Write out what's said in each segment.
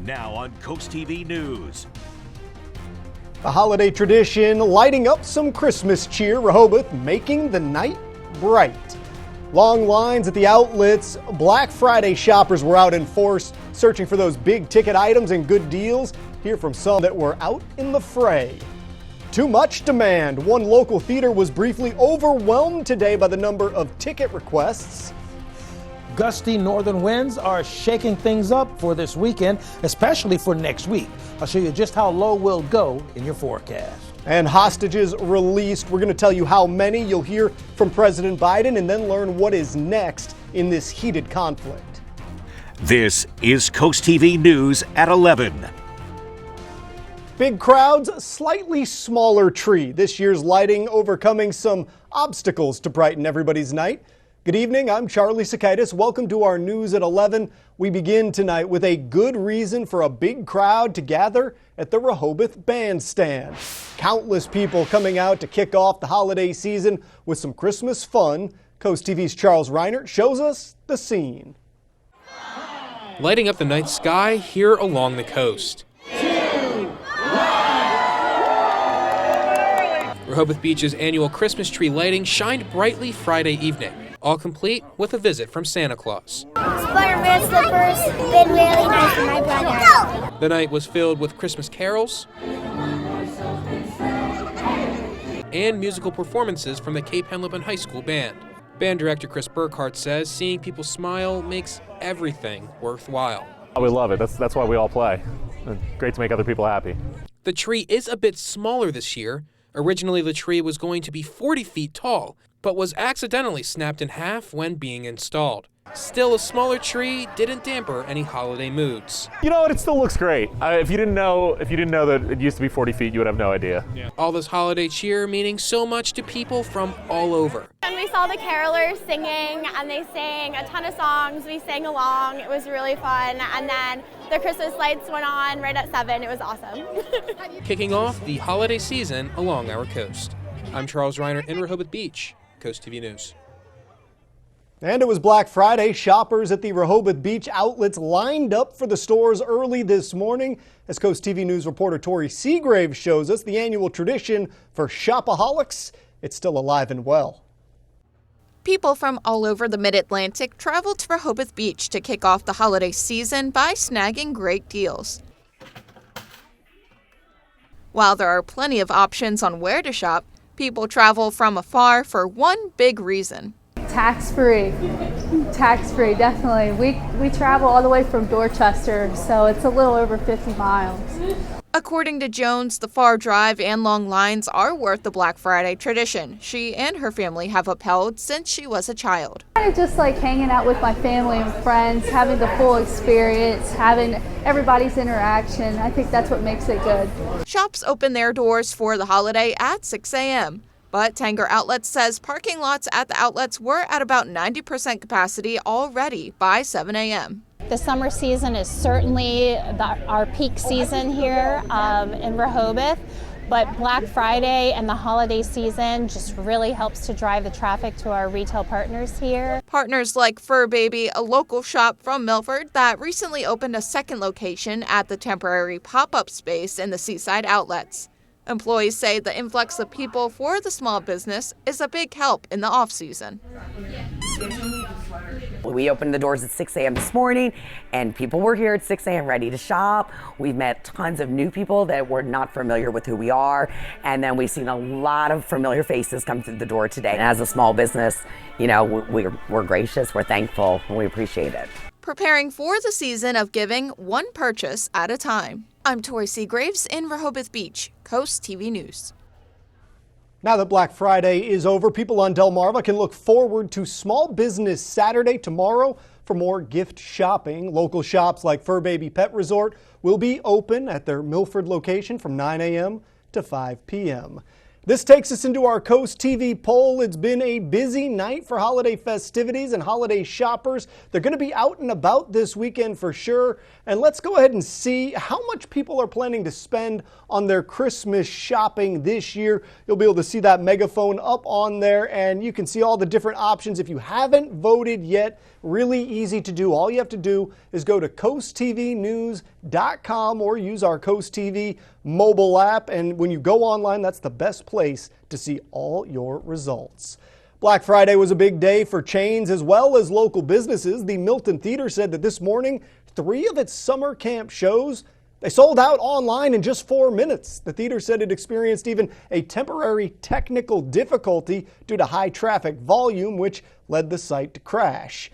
Now on CoastTV News. A holiday tradition lighting up some Christmas cheer. Rehoboth making the night bright. Long lines at the outlets. Black Friday shoppers were out in force searching for those big ticket items and good deals. Hear from some that were out in the fray. Too much demand. One local theater was briefly overwhelmed today by the number of ticket requests. Gusty northern winds are shaking things up for this weekend, especially for next week. I'll show you just how low we'll go in your forecast. And hostages released. We're going to tell you how many. You'll hear from President Biden and then learn what is next in this heated conflict. This is CoastTV News at 11. Big crowds, slightly smaller tree. This year's lighting overcoming some obstacles to brighten everybody's night. Good evening, I'm Charlie Sakaitis. Welcome to our News at 11. We begin tonight with a good reason for a big crowd to gather at the Rehoboth Bandstand. Countless people coming out to kick off the holiday season with some Christmas fun. Coast TV's Charles Reinert shows us the scene. Lighting up the night sky here along the coast. Rehoboth Beach's annual Christmas tree lighting shined brightly Friday evening, all complete with a visit from Santa Claus. Spider-Man slippers, been really nice for my brother. The night was filled with Christmas carols and musical performances from the Cape Henlopen High School Band. Band director Chris Burkhart says seeing people smile makes everything worthwhile. We love it. That's why we all play. It's great to make other people happy. The tree is a bit smaller this year. Originally, the tree was going to be 40 feet tall, but was accidentally snapped in half when being installed. Still, a smaller tree didn't damper any holiday moods. You know what? It still looks great. If you didn't know that it used to be 40 feet, you would have no idea. Yeah. All this holiday cheer meaning so much to people from all over. And we saw the carolers singing, and they sang a ton of songs. We sang along. It was really fun. And then the Christmas lights went on right at 7. It was awesome. Kicking off the holiday season along our coast. I'm Charles Reiner in Rehoboth Beach, Coast TV News. And it was Black Friday. Shoppers at the Rehoboth Beach outlets lined up for the stores early this morning. As Coast TV News reporter Tori Seagrave shows us, the annual tradition for shopaholics, it's still alive and well. People from all over the Mid-Atlantic travel to Rehoboth Beach to kick off the holiday season by snagging great deals. While there are plenty of options on where to shop, people travel from afar for one big reason. Tax-free, definitely. We travel all the way from Dorchester, so it's a little over 50 miles. According to Jones, the far drive and long lines are worth the Black Friday tradition she and her family have upheld since she was a child. Kind of just like hanging out with my family and friends, having the full experience, having everybody's interaction. I think that's what makes it good. Shops open their doors for the holiday at 6 a.m. But Tanger Outlets says parking lots at the outlets were at about 90% capacity already by 7 a.m. The summer season is certainly our peak season here in Rehoboth, but Black Friday and the holiday season just really helps to drive the traffic to our retail partners here. Partners like Fur Baby, a local shop from Milford that recently opened a second location at the temporary pop-up space in the Seaside Outlets. Employees say the influx of people for the small business is a big help in the off-season. We opened the doors at 6 a.m. this morning, and people were here at 6 a.m. ready to shop. We've met tons of new people that were not familiar with who we are, and then we've seen a lot of familiar faces come through the door today. And as a small business, you know, we're gracious, we're thankful, and we appreciate it. Preparing for the season of giving one purchase at a time. I'm Tori Seagraves in Rehoboth Beach, Coast TV News. Now that Black Friday is over, people on Delmarva can look forward to Small Business Saturday tomorrow for more gift shopping. Local shops like Fur Baby Pet Resort will be open at their Milford location from 9 a.m. to 5 p.m. This takes us into our Coast TV poll. It's been a busy night for holiday festivities and holiday shoppers. They're going to be out and about this weekend for sure. And let's go ahead and see how much people are planning to spend on their Christmas shopping this year. You'll be able to see that megaphone up on there, and you can see all the different options. If you haven't voted yet, really easy to do. All you have to do is go to coasttvnews.com or use our Coast TV mobile app. And when you go online, that's the best place to see all your results. Black Friday was a big day for chains as well as local businesses. The Milton Theater said that this morning, 3 of its summer camp shows, they sold out online in just 4 minutes. The theater said it experienced even a temporary technical difficulty due to high traffic volume, which led the site to crash.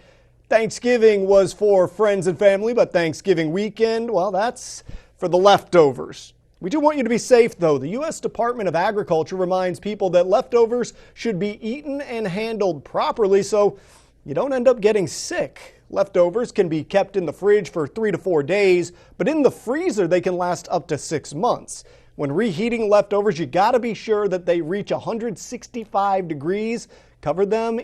Thanksgiving was for friends and family, but Thanksgiving weekend, well, that's for the leftovers. We do want you to be safe, though. The U.S. Department of Agriculture reminds people that leftovers should be eaten and handled properly so you don't end up getting sick. Leftovers can be kept in the fridge for 3 to 4 days, but in the freezer they can last up to 6 months. When reheating leftovers, you got to be sure that they reach 165 degrees. Cover them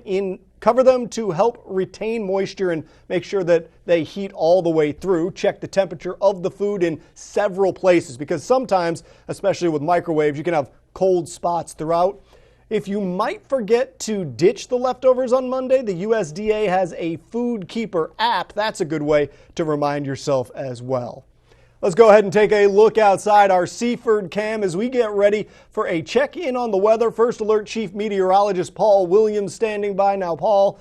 to help retain moisture and make sure that they heat all the way through. Check the temperature of the food in several places because sometimes, especially with microwaves, you can have cold spots throughout. If you might forget to ditch the leftovers on Monday, the USDA has a Food Keeper app. That's a good way to remind yourself as well. Let's go ahead and take a look outside our Seaford cam as we get ready for a check-in on the weather. First Alert Chief Meteorologist Paul Williams standing by. Now, Paul,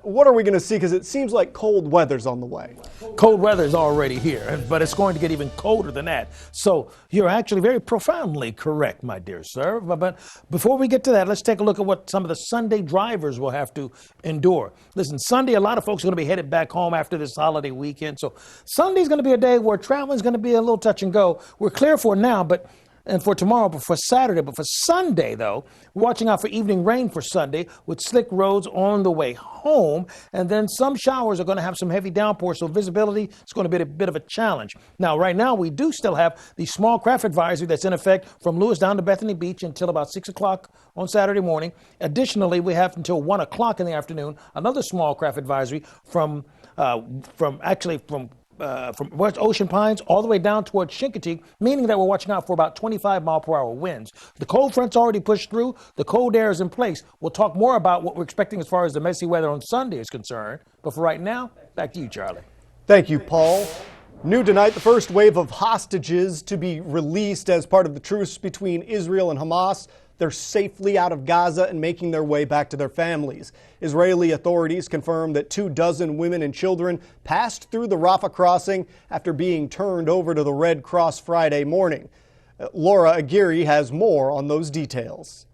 what are we going to see? Because it seems like cold weather's on the way. Cold weather's already here, but it's going to get even colder than that. So you're actually very profoundly correct, my dear sir. But before we get to that, let's take a look at what some of the Sunday drivers will have to endure. Listen, Sunday, a lot of folks are going to be headed back home after this holiday weekend. So Sunday's going to be a day where traveling is going to be a little touch and go. We're clear for now, and for tomorrow, but for Saturday. But for Sunday, though, we're watching out for evening rain for Sunday with slick roads on the way home. And then some showers are going to have some heavy downpours, so visibility is going to be a bit of a challenge. Now, right now, we do still have the small craft advisory that's in effect from Lewis down to Bethany Beach until about 6 o'clock on Saturday morning. Additionally, we have until 1 o'clock in the afternoon another small craft advisory from West Ocean Pines all the way down towards Chincoteague, meaning that we're watching out for about 25-mile-per-hour winds. The cold front's already pushed through. The cold air is in place. We'll talk more about what we're expecting as far as the messy weather on Sunday is concerned. But for right now, back to you, Charlie. Thank you, Paul. New tonight, the first wave of hostages to be released as part of the truce between Israel and Hamas. They're safely out of Gaza and making their way back to their families. Israeli authorities confirmed that 24 women and children passed through the Rafah crossing after being turned over to the Red Cross Friday morning. Laura Aguirre has more on those details.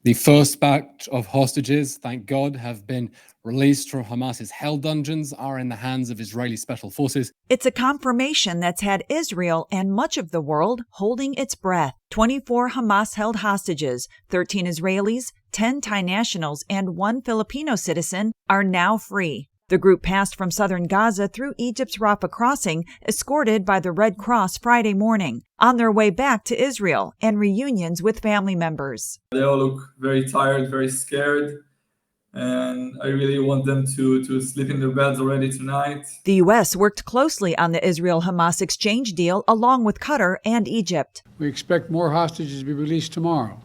The first batch of hostages, thank God, have been released from Hamas's hell dungeons, are in the hands of Israeli special forces. It's a confirmation that's had Israel and much of the world holding its breath. 24 Hamas-held hostages, 13 Israelis, 10 Thai nationals, and 1 Filipino citizen are now free. The group passed from southern Gaza through Egypt's Rafah crossing, escorted by the Red Cross Friday morning, on their way back to Israel and reunions with family members. They all look very tired, very scared, and I really want them to sleep in their beds already tonight. The U.S. worked closely on the Israel-Hamas exchange deal along with Qatar and Egypt. We expect more hostages to be released tomorrow,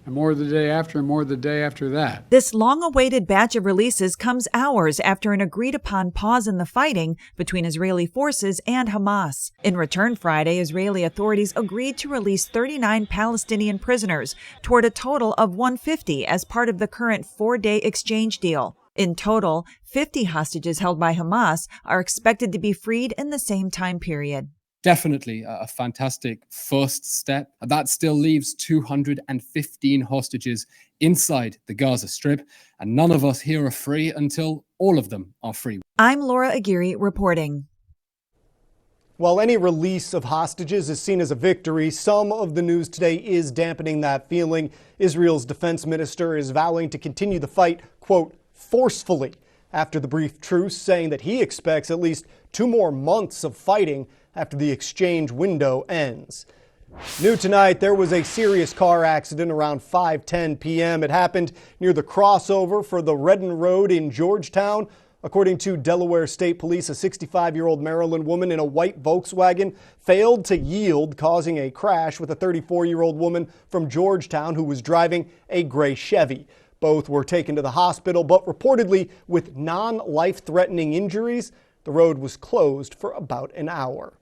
and more the day after, and more the day after that. This long-awaited batch of releases comes hours after an agreed-upon pause in the fighting between Israeli forces and Hamas. In return, Friday, Israeli authorities agreed to release 39 Palestinian prisoners toward a total of 150 as part of the current 4-day exchange deal. In total, 50 hostages held by Hamas are expected to be freed in the same time period. Definitely a fantastic first step. That still leaves 215 hostages inside the Gaza Strip, and none of us here are free until all of them are free. I'm Laura Aguirre reporting. While any release of hostages is seen as a victory, some of the news today is dampening that feeling. Israel's defense minister is vowing to continue the fight, quote, forcefully, after the brief truce, saying that he expects at least 2 more months of fighting after the exchange window ends. New tonight, there was a serious car accident around 5:10 p.m. It happened near the crossover for the Redden Road in Georgetown. According to Delaware State Police, a 65-year-old Maryland woman in a white Volkswagen failed to yield, causing a crash with a 34-year-old woman from Georgetown who was driving a gray Chevy. Both were taken to the hospital, but reportedly with non-life-threatening injuries. The road was closed for about an hour.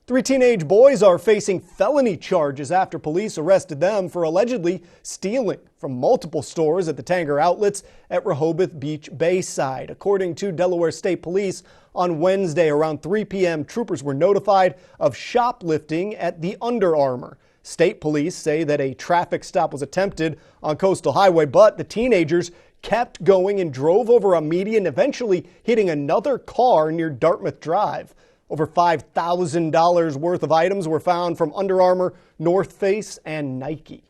3 teenage boys are facing felony charges after police arrested them for allegedly stealing from multiple stores at the Tanger outlets at Rehoboth Beach Bayside. According to Delaware State Police, on Wednesday around 3 p.m., troopers were notified of shoplifting at the Under Armour. State police say that a traffic stop was attempted on Coastal Highway, but the teenagers kept going and drove over a median, eventually hitting another car near Dartmouth Drive. Over $5,000 worth of items were found from Under Armour, North Face, and Nike.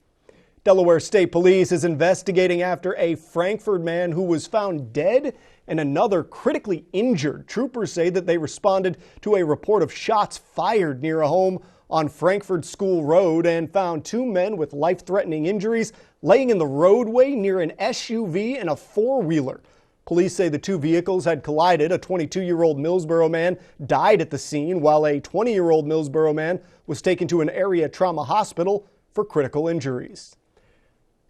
Delaware State Police is investigating after a Frankford man who was found dead and another critically injured. Troopers say that they responded to a report of shots fired near a home on Frankford School Road and found 2 men with life-threatening injuries laying in the roadway near an SUV and a 4-wheeler. Police say the 2 vehicles had collided. A 22-year-old Millsboro man died at the scene, while a 20-year-old Millsboro man was taken to an area trauma hospital for critical injuries.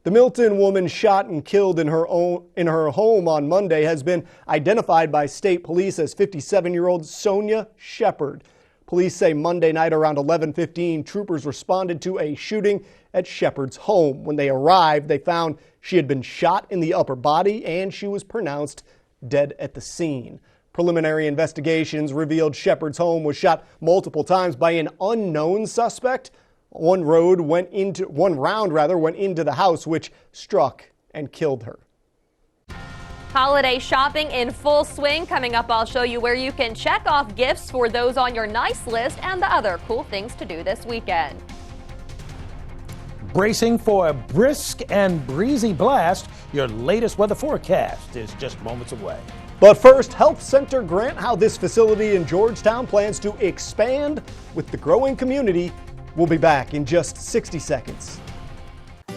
The Milton woman shot and killed in her home on Monday has been identified by state police as 57-year-old Sonia Shepard. Police say Monday night around 11:15, troopers responded to a shooting at Shepard's home. When they arrived, they found she had been shot in the upper body and she was pronounced dead at the scene. Preliminary investigations revealed Shepard's home was shot multiple times by an unknown suspect. One round went into the house, which struck and killed her. Holiday shopping in full swing. Coming up, I'll show you where you can check off gifts for those on your nice list and the other cool things to do this weekend. Bracing for a brisk and breezy blast, your latest weather forecast is just moments away. But first, Health Center Grant, how this facility in Georgetown plans to expand with the growing community. We'll be back in just 60 seconds.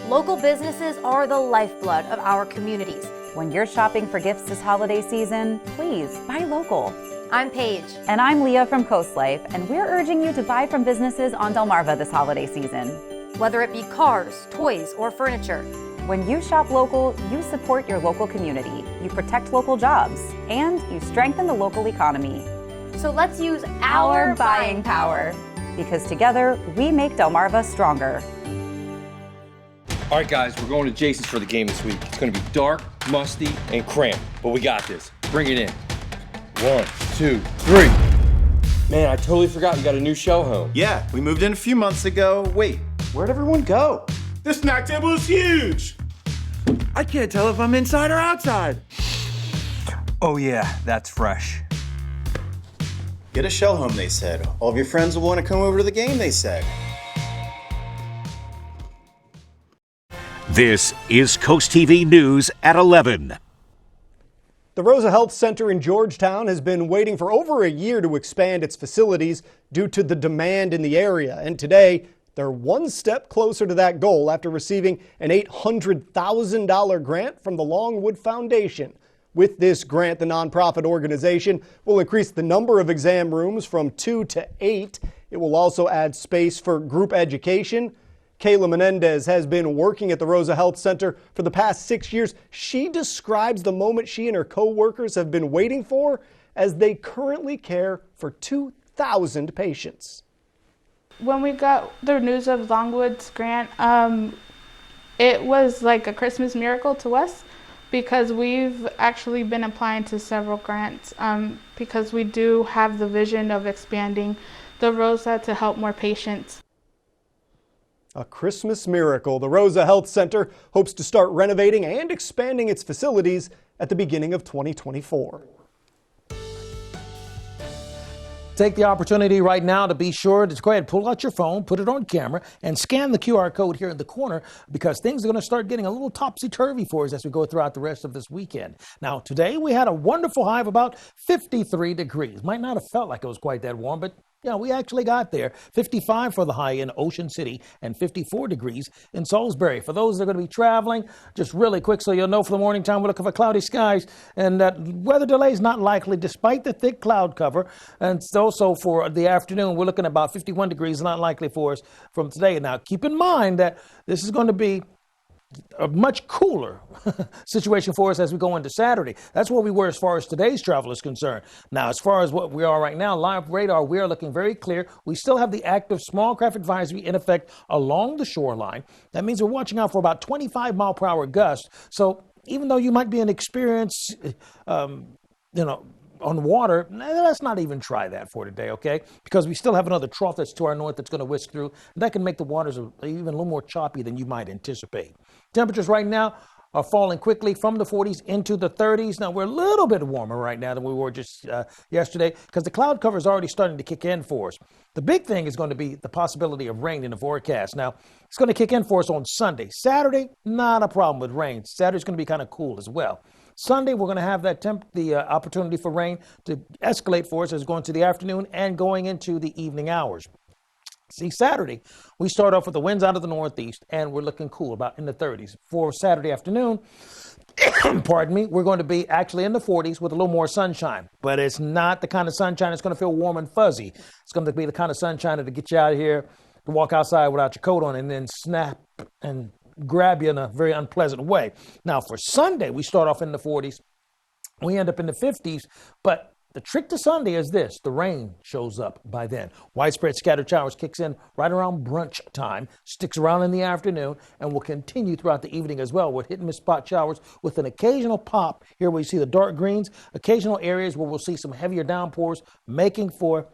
Local businesses are the lifeblood of our communities. When you're shopping for gifts this holiday season, please buy local. I'm Paige. And I'm Leah from Coast Life, and we're urging you to buy from businesses on Delmarva this holiday season. Whether it be cars, toys, or furniture. When you shop local, you support your local community, you protect local jobs, and you strengthen the local economy. So let's use our buying power. Because together, we make Delmarva stronger. All right, guys, we're going to Jason's for the game this week. It's going to be dark, musty, and cramped, but we got this. Bring it in. 1, 2, 3. Man, I totally forgot you got a new show home. Yeah, we moved in a few months ago. Wait, where'd everyone go? This snack table is huge. I can't tell if I'm inside or outside. Oh yeah, that's fresh. Get a show home, they said. All of your friends will want to come over to the game, they said. This is Coast TV News at 11. The Rosa Health Center in Georgetown has been waiting for over a year to expand its facilities due to the demand in the area. And today, they're one step closer to that goal after receiving an $800,000 grant from the Longwood Foundation. With this grant, the nonprofit organization will increase the number of exam rooms from 2 to 8. It will also add space for group education. Kayla Menendez has been working at the Rosa Health Center for the past 6 years. She describes the moment she and her co-workers have been waiting for as they currently care for 2,000 patients. When we got the news of Longwood's grant, it was like a Christmas miracle to us because we've actually been applying to several grants because we do have the vision of expanding the Rosa to help more patients. A Christmas miracle. The Rosa Health Center hopes to start renovating and expanding its facilities at the beginning of 2024. Take the opportunity right now to be sure to go ahead and pull out your phone, put it on camera, and scan the QR code here in the corner because things are going to start getting a little topsy-turvy for us as we go throughout the rest of this weekend. Now, today we had a wonderful high of about 53 degrees. Might not have felt like it was quite that warm, but yeah, we actually got there. 55 for the high in Ocean City and 54 degrees in Salisbury. For those that are going to be traveling, just really quick so you'll know for the morning time, we're looking for cloudy skies and weather delays not likely despite the thick cloud cover. And also for the afternoon, we're looking at about 51 degrees, not likely for us from today. Now, keep in mind that this is going to be a much cooler situation for us as we go into Saturday. That's where we were as far as today's travel is concerned. Now, as far as what we are right now, live radar, we are looking very clear. We still have the active small craft advisory in effect along the shoreline. That means we're watching out for about 25 mile per hour gusts. So even though you might be an experienced, on water, let's not even try that for today, okay? Because we still have another trough that's to our north that's going to whisk through. That can make the waters even a little more choppy than you might anticipate. Temperatures right now are falling quickly from the 40s into the 30s. Now, we're a little bit warmer right now than we were just yesterday because the cloud cover is already starting to kick in for us. The big thing is going to be the possibility of rain in the forecast. Now, it's going to kick in for us on Sunday. Saturday, not a problem with rain. Saturday's going to be kind of cool as well. Sunday, we're going to have that the opportunity for rain to escalate for us as going to the afternoon and going into the evening hours. See, Saturday, we start off with the winds out of the northeast, and we're looking cool, about in the 30s. For Saturday afternoon, pardon me, we're going to be actually in the 40s with a little more sunshine. But it's not the kind of sunshine that's going to feel warm and fuzzy. It's going to be the kind of sunshine that'll get you out of here to walk outside without your coat on and then snap and grab you in a very unpleasant way. Now, for Sunday, we start off in the 40s. We end up in the 50s. But the trick to Sunday is this. The rain shows up by then. Widespread scattered showers kicks in right around brunch time, sticks around in the afternoon, and will continue throughout the evening as well with hit-and-miss spot showers with an occasional pop. Here we see the dark greens, occasional areas where we'll see some heavier downpours, making for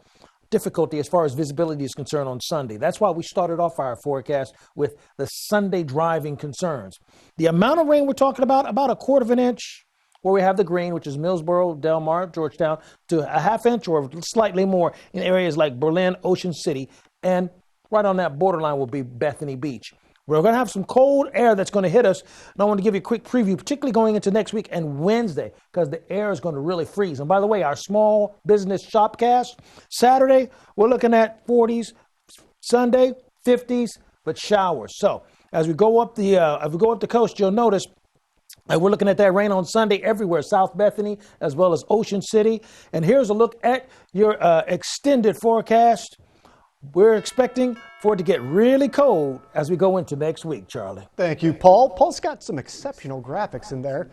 difficulty as far as visibility is concerned on Sunday. That's why we started off our forecast with the Sunday driving concerns. The amount of rain we're talking about a quarter of an inch where we have the green, which is Millsboro, Del Mar, Georgetown, to a half inch or slightly more in areas like Berlin, Ocean City, and right on that borderline will be Bethany Beach. We're going to have some cold air that's going to hit us. And I want to give you a quick preview, particularly going into next week and Wednesday, because the air is going to really freeze. And by the way, our small business shopcast, Saturday, we're looking at 40s, Sunday, 50s, but showers. So as we go up the coast, you'll notice we're looking at that rain on Sunday everywhere, South Bethany as well as Ocean City. And here's a look at your extended forecast. We're expecting for it to get really cold as we go into next week, Charlie. Thank you, Paul. Paul's got some exceptional graphics in there.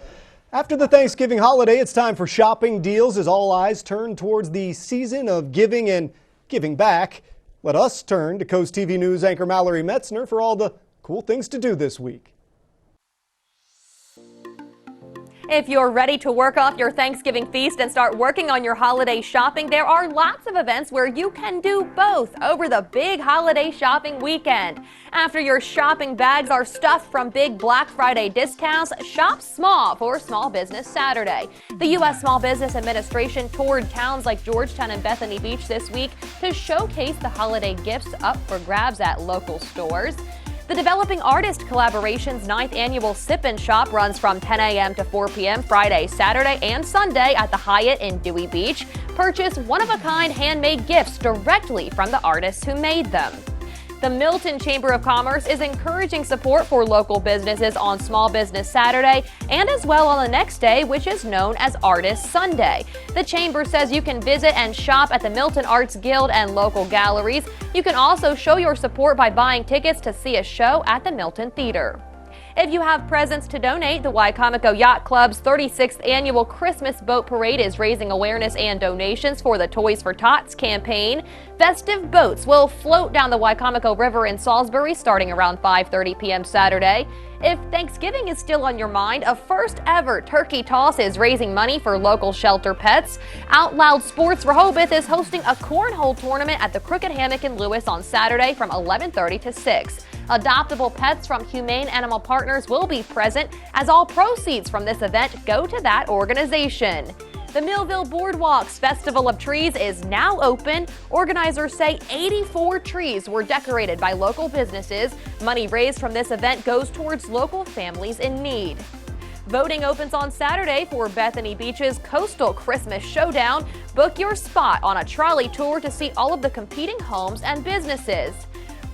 After the Thanksgiving holiday, it's time for shopping deals as all eyes turn towards the season of giving and giving back. Let us turn to Coast TV News anchor Mallory Metzner for all the cool things to do this week. If you're ready to work off your Thanksgiving feast and start working on your holiday shopping, there are lots of events where you can do both over the big holiday shopping weekend. After your shopping bags are stuffed from big Black Friday discounts, shop small for Small Business Saturday. The U.S. Small Business Administration toured towns like Georgetown and Bethany Beach this week to showcase the holiday gifts up for grabs at local stores. The Developing Artist Collaboration's 9th annual Sip and Shop runs from 10 a.m. to 4 p.m. Friday, Saturday, and Sunday at the Hyatt in Dewey Beach. Purchase one-of-a-kind handmade gifts directly from the artists who made them. The Milton Chamber of Commerce is encouraging support for local businesses on Small Business Saturday and as well on the next day, which is known as Artist Sunday. The Chamber says you can visit and shop at the Milton Arts Guild and local galleries. You can also show your support by buying tickets to see a show at the Milton Theater. If you have presents to donate, the Wicomico Yacht Club's 36th annual Christmas Boat Parade is raising awareness and donations for the Toys for Tots campaign. Festive boats will float down the Wicomico River in Salisbury starting around 5:30 p.m. Saturday. If Thanksgiving is still on your mind, a first ever turkey toss is raising money for local shelter pets. Out Loud Sports Rehoboth is hosting a cornhole tournament at the Crooked Hammock in Lewis on Saturday from 11:30 to 6. Adoptable pets from Humane Animal Partners will be present as all proceeds from this event go to that organization. The Millville Boardwalk's Festival of Trees is now open. Organizers say 84 trees were decorated by local businesses. Money raised from this event goes towards local families in need. Voting opens on Saturday for Bethany Beach's Coastal Christmas Showdown. Book your spot on a trolley tour to see all of the competing homes and businesses.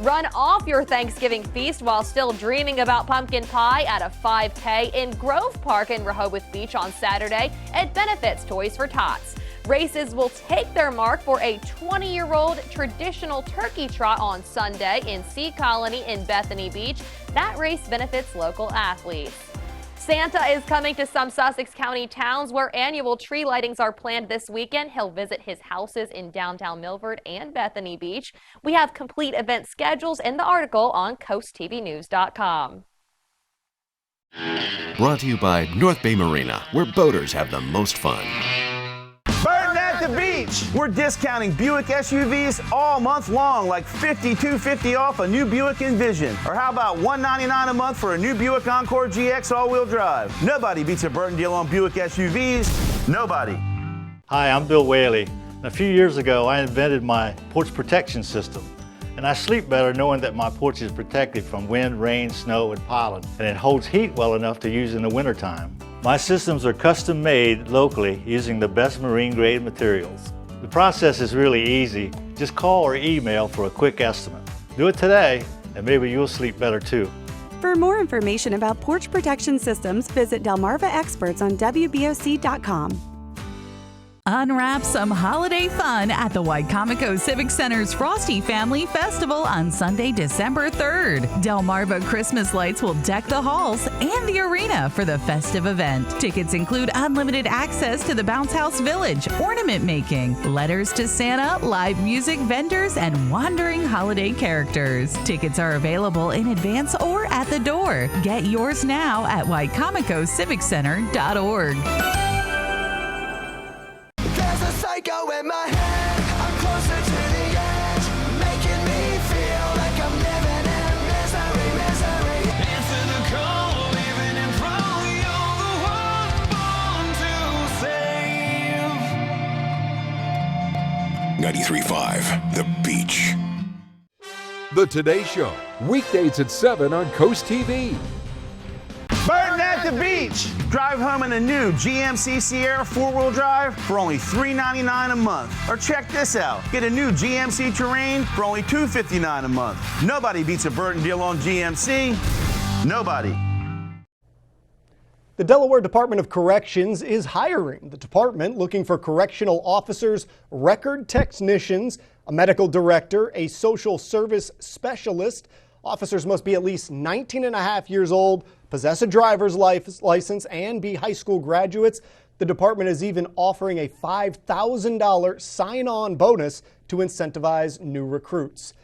Run off your Thanksgiving feast while still dreaming about pumpkin pie at a 5K in Grove Park in Rehoboth Beach on Saturday. It benefits Toys for Tots. Races will take their mark for a 20-year-old traditional turkey trot on Sunday in Sea Colony in Bethany Beach. That race benefits local athletes. Santa is coming to some Sussex County towns where annual tree lightings are planned this weekend. He'll visit his houses in downtown Milford and Bethany Beach. We have complete event schedules in the article on CoastTVnews.com. Brought to you by North Bay Marina, where boaters have the most fun. Burton at the Beach! We're discounting Buick SUVs all month long, like $52.50 off a new Buick Envision. Or how about $199 a month for a new Buick Encore GX all-wheel drive? Nobody beats a Burton deal on Buick SUVs. Nobody. Hi, I'm Bill Whaley. A few years ago, I invented my porch protection system. And I sleep better knowing that my porch is protected from wind, rain, snow, and pollen. And it holds heat well enough to use in the wintertime. My systems are custom made locally using the best marine grade materials. The process is really easy. Just call or email for a quick estimate. Do it today and maybe you'll sleep better too. For more information about porch protection systems, visit Delmarva Experts on WBOC.com. Unwrap some holiday fun at the Wicomico Civic Center's Frosty Family Festival on Sunday, December 3rd. Delmarva Christmas lights will deck the halls and the arena for the festive event. Tickets include unlimited access to the Bounce House Village, ornament making, letters to Santa, live music, vendors, and wandering holiday characters. Tickets are available in advance or at the door. Get yours now at WicomicoCivicCenter.org. Psycho in my head, I'm closer to the edge, making me feel like I'm living in misery, misery. Answer the call, leaving in front, you're the one born to save. 93.5 The Beach. The Today Show, weekdays at 7 on Coast TV. Burton at the Beach! Drive home in a new GMC Sierra 4-wheel drive for only $399 a month. Or check this out. Get a new GMC Terrain for only $259 a month. Nobody beats a Burton deal on GMC. Nobody. The Delaware Department of Corrections is hiring. The department looking for correctional officers, record technicians, a medical director, a social service specialist. Officers must be at least 19 and a half years old, possess a driver's license, and be high school graduates. The department is even offering a $5,000 sign-on bonus to incentivize new recruits.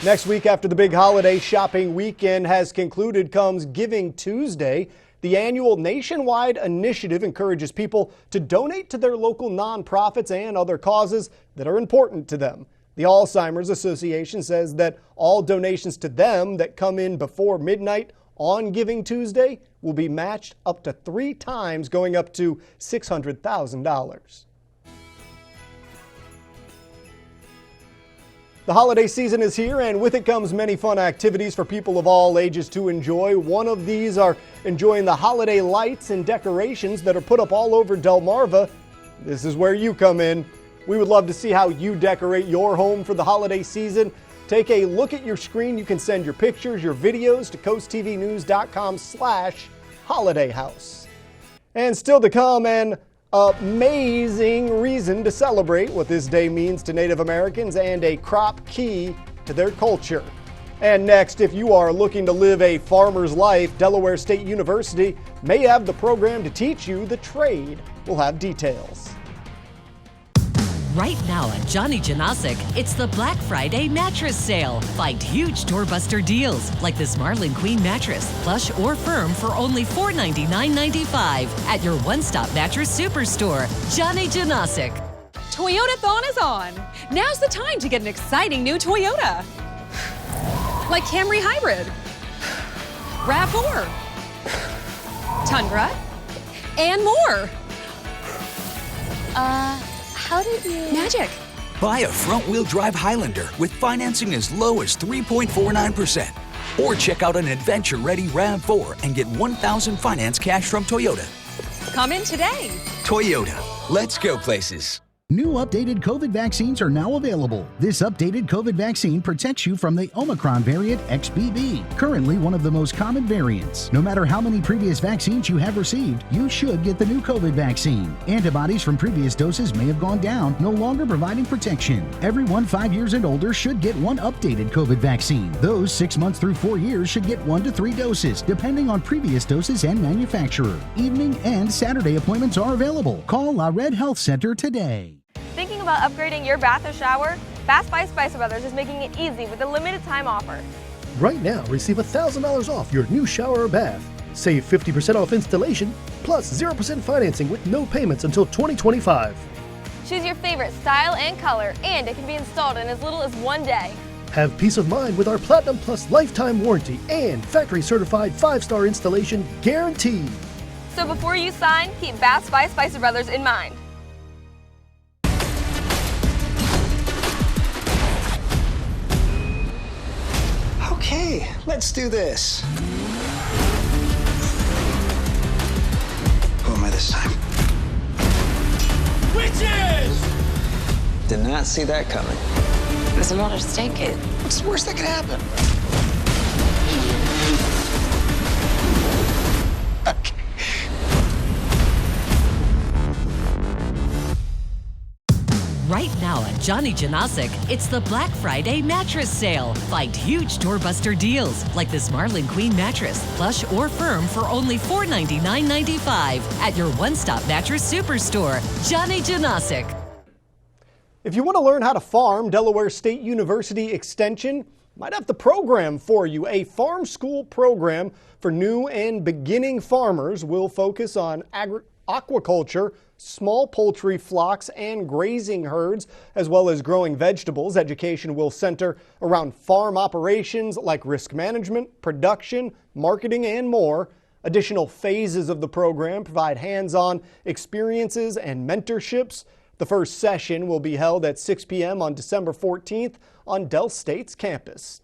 Next week, after the big holiday shopping weekend has concluded, comes Giving Tuesday. The annual nationwide initiative encourages people to donate to their local nonprofits and other causes that are important to them. The Alzheimer's Association says that all donations to them that come in before midnight on Giving Tuesday will be matched up to 3 times, going up to $600,000. The holiday season is here, and with it comes many fun activities for people of all ages to enjoy. One of these are enjoying the holiday lights and decorations that are put up all over Delmarva. This is where you come in. We would love to see how you decorate your home for the holiday season. Take a look at your screen. You can send your pictures, your videos to coasttvnews.com/holidayhouse. And still to come, an amazing reason to celebrate what this day means to Native Americans and a crop key to their culture. And next, if you are looking to live a farmer's life, Delaware State University may have the program to teach you the trade. We'll have details. Right now at Johnny Janasic, it's the Black Friday mattress sale. Find huge doorbuster deals like this Marlin Queen mattress, plush or firm, for only $499.95 at your one-stop mattress superstore, Johnny Janasic. Toyota-thon is on. Now's the time to get an exciting new Toyota. Like Camry Hybrid, RAV4, Tundra, and more. How did you... Magic. Buy a front-wheel drive Highlander with financing as low as 3.49%. Or check out an adventure-ready RAV4 and get $1,000 finance cash from Toyota. Come in today. Toyota. Let's go places. New updated COVID vaccines are now available. This updated COVID vaccine protects you from the Omicron variant XBB, currently one of the most common variants. No matter how many previous vaccines you have received, you should get the new COVID vaccine. Antibodies from previous doses may have gone down, no longer providing protection. Everyone 5 years and older should get one updated COVID vaccine. Those 6 months through 4 years should get 1 to 3 doses, depending on previous doses and manufacturer. Evening and Saturday appointments are available. Call La Red Health Center today. Thinking about upgrading your bath or shower? Fast Buy Spicer Brothers is making it easy with a limited time offer. Right now, receive $1,000 off your new shower or bath. Save 50% off installation, plus 0% financing with no payments until 2025. Choose your favorite style and color, and it can be installed in as little as 1 day. Have peace of mind with our Platinum Plus lifetime warranty and factory certified 5-star installation guaranteed. So before you sign, keep Bath by Spicer Brothers in mind. Okay, let's do this. Who am I this time? Witches! Did not see that coming. There's a lot at stake here. What's the worst that could happen? Right now at Johnny Janasic, it's the Black Friday mattress sale. Find huge doorbuster deals like this Marlin Queen mattress, plush or firm for only $499.95 at your one-stop mattress superstore, Johnny Janasic. If you want to learn how to farm, Delaware State University Extension might have the program for you. A farm school program for new and beginning farmers will focus on aquaculture, small poultry flocks, and grazing herds, as well as growing vegetables. Education will center around farm operations like risk management, production, marketing, and more. Additional phases of the program provide hands-on experiences and mentorships. The first session will be held at 6 p.m. on December 14th on Del State's campus.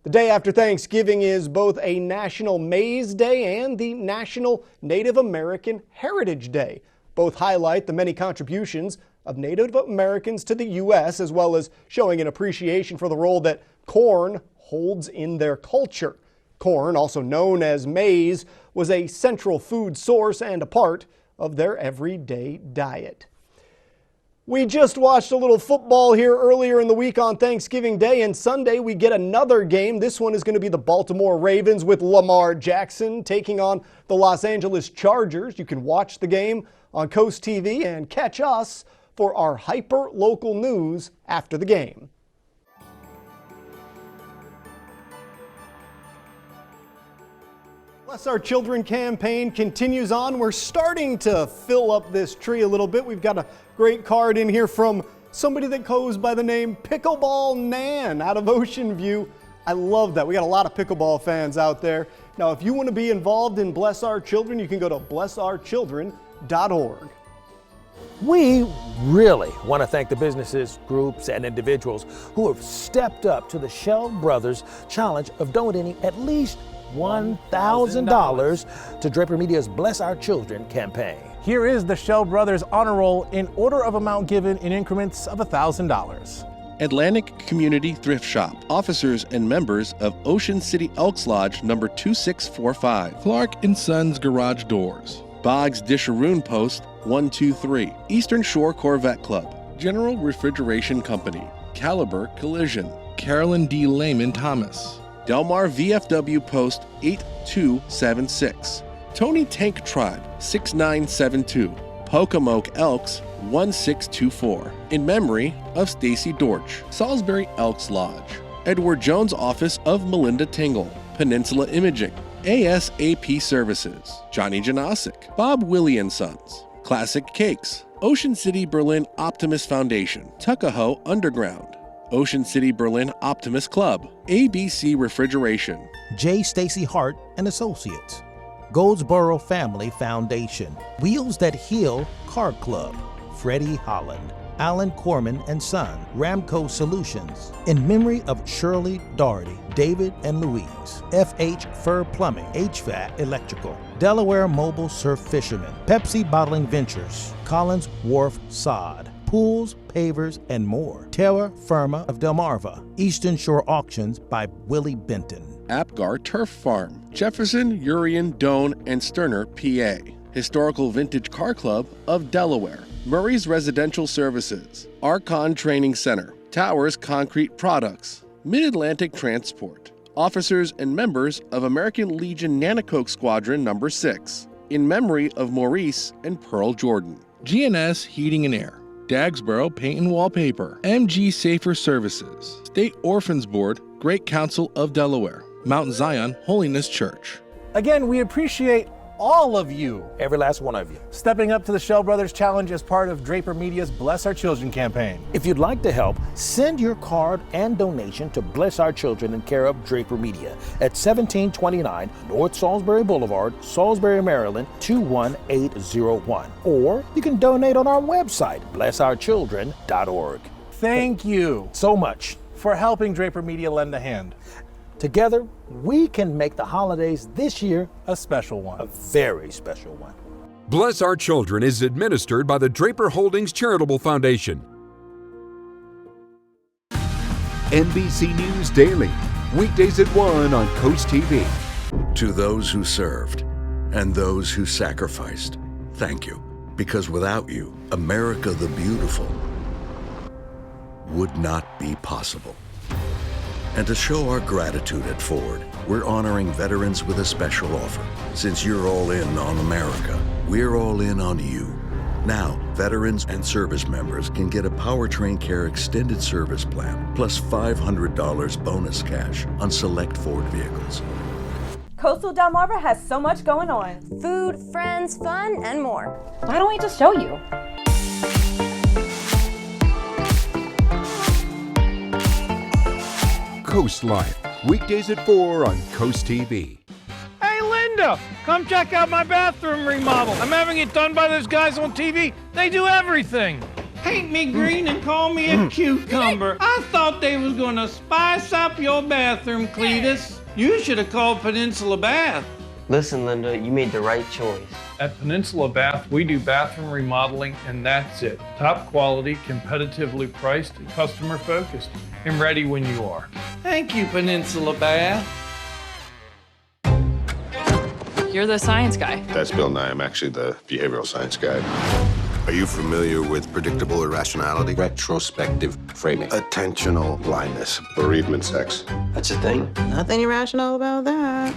The day after Thanksgiving is both a National Maize Day and the National Native American Heritage Day. Both highlight the many contributions of Native Americans to the U.S., as well as showing an appreciation for the role that corn holds in their culture. Corn, also known as maize, was a central food source and a part of their everyday diet. We just watched a little football here earlier in the week on Thanksgiving Day, and Sunday we get another game. This one is going to be the Baltimore Ravens with Lamar Jackson taking on the Los Angeles Chargers. You can watch the game on CoastTV and catch us for our hyper-local news after the game. Bless Our Children campaign continues on. We're starting to fill up this tree a little bit. We've got a great card in here from somebody that goes by the name Pickleball Nan out of Ocean View. I love that. We got a lot of pickleball fans out there. Now, if you want to be involved in Bless Our Children, you can go to blessourchildren.org. We really want to thank the businesses, groups, and individuals who have stepped up to the Shell Brothers challenge of donating at least $1,000 to Draper Media's Bless Our Children campaign. Here is the Shell Brothers honor roll in order of amount given in increments of $1,000. Atlantic Community Thrift Shop, officers and members of Ocean City Elks Lodge number 2645. Clark & Sons Garage Doors. Boggs Disharoon Post 123. Eastern Shore Corvette Club. General Refrigeration Company. Caliber Collision. Carolyn D. Lehman Thomas. Delmar VFW Post 8276. Tony Tank Tribe 6972. Pocomoke Elks 1624. In memory of Stacy Dortch. Salisbury Elks Lodge. Edward Jones Office of Melinda Tingle. Peninsula Imaging. ASAP Services. Johnny Janasic. Bob Willie & Sons. Classic Cakes. Ocean City Berlin Optimus Foundation. Tuckahoe Underground. Ocean City Berlin Optimus Club. ABC Refrigeration. J. Stacy Hart and Associates. Goldsboro Family Foundation. Wheels That Heal Car Club. Freddie Holland. Alan Corman and Son. Ramco Solutions. In memory of Shirley Doherty, David and Louise. FH Fur Plumbing, HVAC Electrical. Delaware Mobile Surf Fishermen. Pepsi Bottling Ventures. Collins Wharf Sod. pools, pavers, and more. Terra Firma of Delmarva. Eastern Shore Auctions by Willie Benton. Apgar Turf Farm, Jefferson, Urian, Doane, and Sterner, PA. Historical Vintage Car Club of Delaware. Murray's Residential Services. Archon Training Center. Towers Concrete Products. Mid-Atlantic Transport. Officers and members of American Legion Nanocoke Squadron No. 6. In memory of Maurice and Pearl Jordan. GNS Heating and Air. Dagsboro Paint and Wallpaper. MG Safer Services. State Orphans Board, Great Council of Delaware. Mount Zion Holiness Church. Again, we appreciate all of you. Every last one of you. Stepping up to the Shell Brothers Challenge as part of Draper Media's Bless Our Children campaign. If you'd like to help, send your card and donation to Bless Our Children in care of Draper Media at 1729 North Salisbury Boulevard, Salisbury, Maryland, 21801. Or you can donate on our website, blessourchildren.org. Thank you so much for helping Draper Media lend a hand. Together, we can make the holidays this year a special one. A very special one. Bless Our Children is administered by the Draper Holdings Charitable Foundation. NBC News Daily, weekdays at 1 on CoastTV. To those who served and those who sacrificed, thank you. Because without you, America the Beautiful would not be possible. And to show our gratitude at Ford, we're honoring veterans with a special offer. Since you're all in on America, we're all in on you. Now, veterans and service members can get a Powertrain Care Extended Service Plan, plus $500 bonus cash on select Ford vehicles. Coastal Delmarva has so much going on. Food, friends, fun, and more. Why don't we just show you? Coast Life, weekdays at 4 on CoastTV. Hey, Linda, come check out my bathroom remodel. I'm having it done by those guys on TV. They do everything. Paint me green and call me a cucumber. I thought they was gonna spice up your bathroom, Cletus. You should have called Peninsula Bath. Listen, Linda, you made the right choice. At Peninsula Bath, we do bathroom remodeling, and that's it. Top quality, competitively priced, and customer focused. And ready when you are. Thank you, Peninsula Bath. You're the science guy. That's Bill Nye. I'm actually the behavioral science guy. Are you familiar with predictable irrationality? Retrospective framing. Attentional blindness. Bereavement sex. That's a thing. Nothing irrational about that.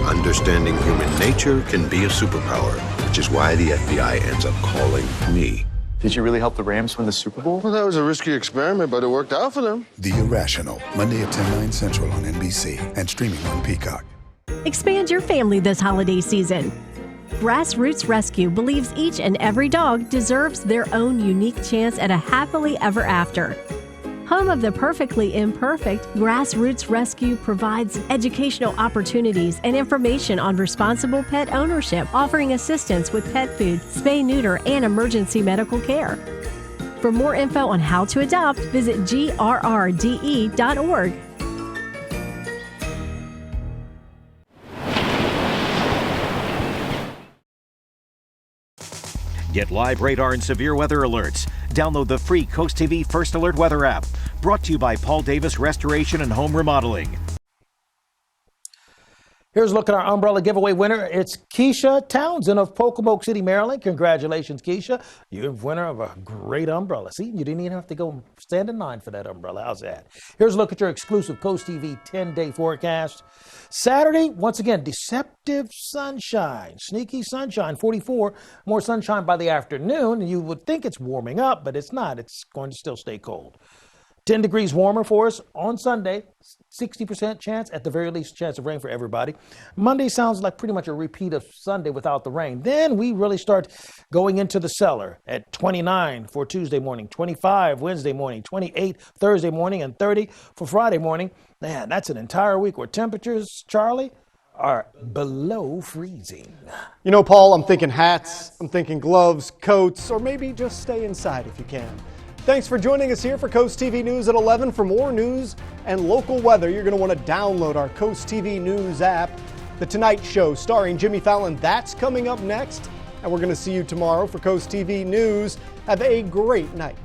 Understanding human nature can be a superpower, which is why the FBI ends up calling me. Did you really help the Rams win the Super Bowl? Well, that was a risky experiment, but it worked out for them. The Irrational, Monday at 10, 9 Central on NBC and streaming on Peacock. Expand your family this holiday season. Grassroots Rescue believes each and every dog deserves their own unique chance at a happily ever after. Home of the perfectly imperfect, Grassroots Rescue provides educational opportunities and information on responsible pet ownership, offering assistance with pet food, spay, neuter, and emergency medical care. For more info on how to adopt, visit grrde.org. Get live radar and severe weather alerts. Download the free CoastTV First Alert Weather app. Brought to you by Paul Davis Restoration and Home Remodeling. Here's a look at our umbrella giveaway winner. It's Keisha Townsend of Pocomoke City, Maryland. Congratulations, Keisha. You're winner of a great umbrella. See, you didn't even have to go stand in line for that umbrella. How's that? Here's a look at your exclusive CoastTV 10-day forecast. Saturday, once again, deceptive sunshine. Sneaky sunshine, 44. More sunshine by the afternoon. You would think it's warming up, but it's not. It's going to still stay cold. 10 degrees warmer for us on Sunday, 60% chance, at the very least, chance of rain for everybody. Monday sounds like pretty much a repeat of Sunday without the rain. Then we really start going into the cellar at 29 for Tuesday morning, 25 Wednesday morning, 28 Thursday morning, and 30 for Friday morning. Man, that's an entire week where temperatures, Charlie, are below freezing. You know, Paul, I'm thinking hats, I'm thinking gloves, coats, or maybe just stay inside if you can. Thanks for joining us here for Coast TV News at 11. For more news and local weather, you're going to want to download our Coast TV News app. The Tonight Show starring Jimmy Fallon, that's coming up next. And we're going to see you tomorrow for Coast TV News. Have a great night.